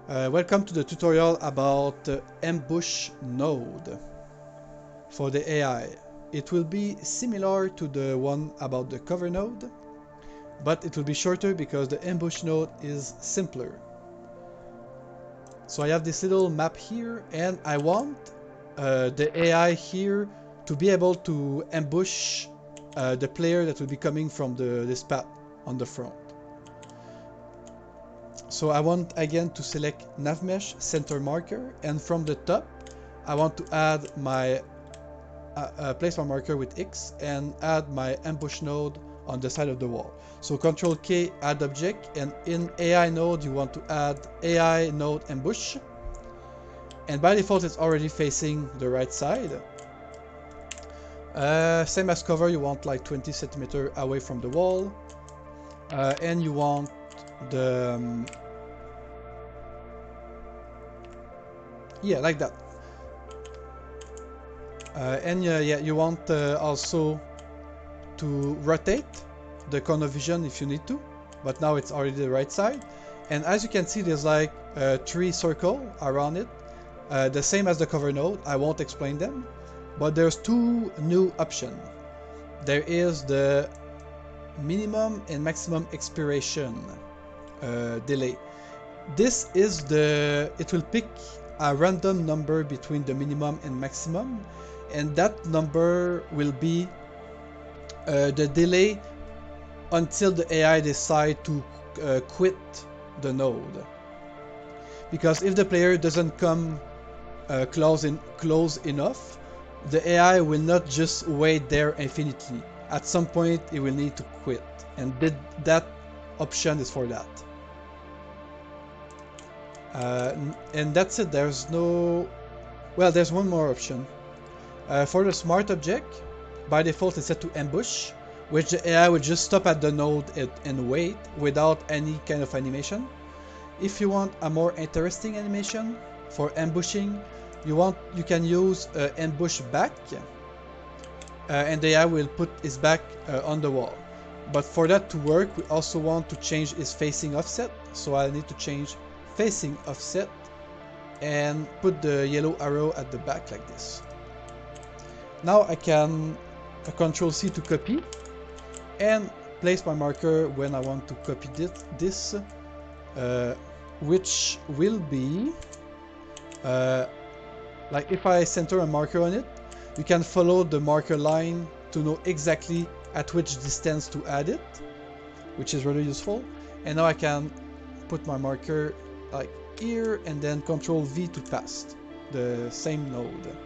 Welcome to the tutorial about ambush node for the AI. It will be similar to the one about the cover node, but it will be shorter because the ambush node is simpler. So I have this little map here, and I want the AI here to be able to ambush the player that will be coming from this path on the front. So I want again to select navmesh center marker, and from the top I want to add my place my marker with X and add my ambush node on the side of the wall. So Ctrl K, add object, and in AI node you want to add AI node ambush, and by default it's already facing the right side. Same as cover, you want like 20 centimeters away from the wall, and you want the yeah, like that. And yeah, you want also to rotate the corner vision if you need to, but now it's already the right side. And as you can see, there's like 3 circles around it, the same as the cover node. I won't explain them, but there's 2 new options. There is the minimum and maximum expiration delay. This is it will pick a random number between the minimum and maximum, and that number will be the delay until the AI decide to quit the node. Because if the player doesn't come close enough, the AI will not just wait there infinitely. At some point it will need to quit, and that option is for that. And that's it. There's no... Well, there's one more option. For the smart object, by default it's set to ambush, which the AI will just stop at the node and wait without any kind of animation. If you want a more interesting animation for ambushing, you can use ambush back, and the AI will put his back on the wall. But for that to work, we also want to change his facing offset, so I need to change facing offset and put the yellow arrow at the back like this. Now I can Ctrl C to copy and place my marker when I want to copy this, which will be like if I center a marker on it, you can follow the marker line to know exactly at which distance to add it, which is really useful. And now I can put my marker like here and then Ctrl V to paste the same node,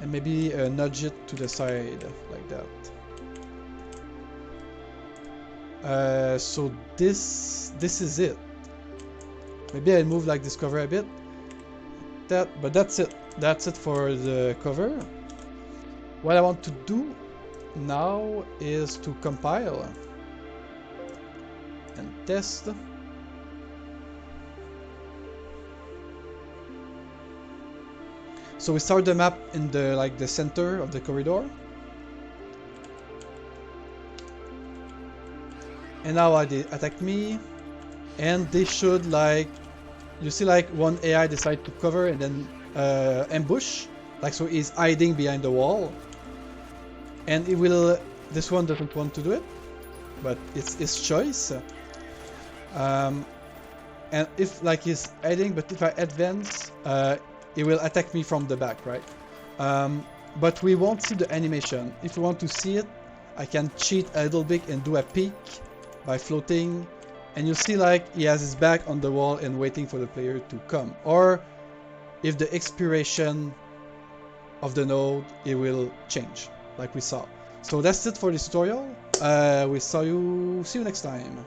and maybe nudge it to the side like that. So this is it. Maybe I move like this cover a bit, but that's it. That's it for the cover. What I want to do now is to compile and test. So we start the map in the center of the corridor, and now they attack me, and they should you see one AI decide to cover and then ambush, so he's hiding behind the wall, and it will. This one doesn't want to do it, but it's his choice. And if he's hiding, but if I advance, it will attack me from the back, right? But we won't see the animation. If we want to see it, I can cheat a little bit and do a peek by floating, and you'll see he has his back on the wall and waiting for the player to come. Or if the expiration of the node, it will change like we saw. So that's it for this tutorial. See you next time.